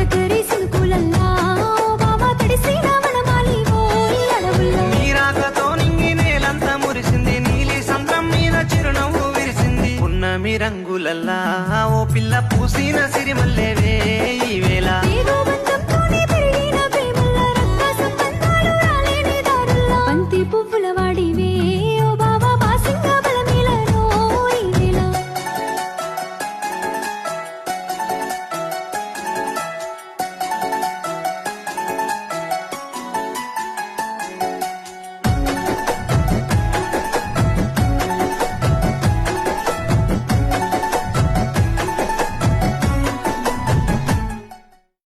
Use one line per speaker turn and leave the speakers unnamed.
తొలకరి సినుకులల్లా ఓ బావా తడిసిన వనమాలి ఓయ్ అడవుల్లో
నీ రాకతో నింగి నేలంతా మురిసింది నీలి సంద్రం మీద చిరునవ్వు విరిసింది పున్నమి రంగులల్లా ఓ పిల్ల పూసిన సిరిమల్లె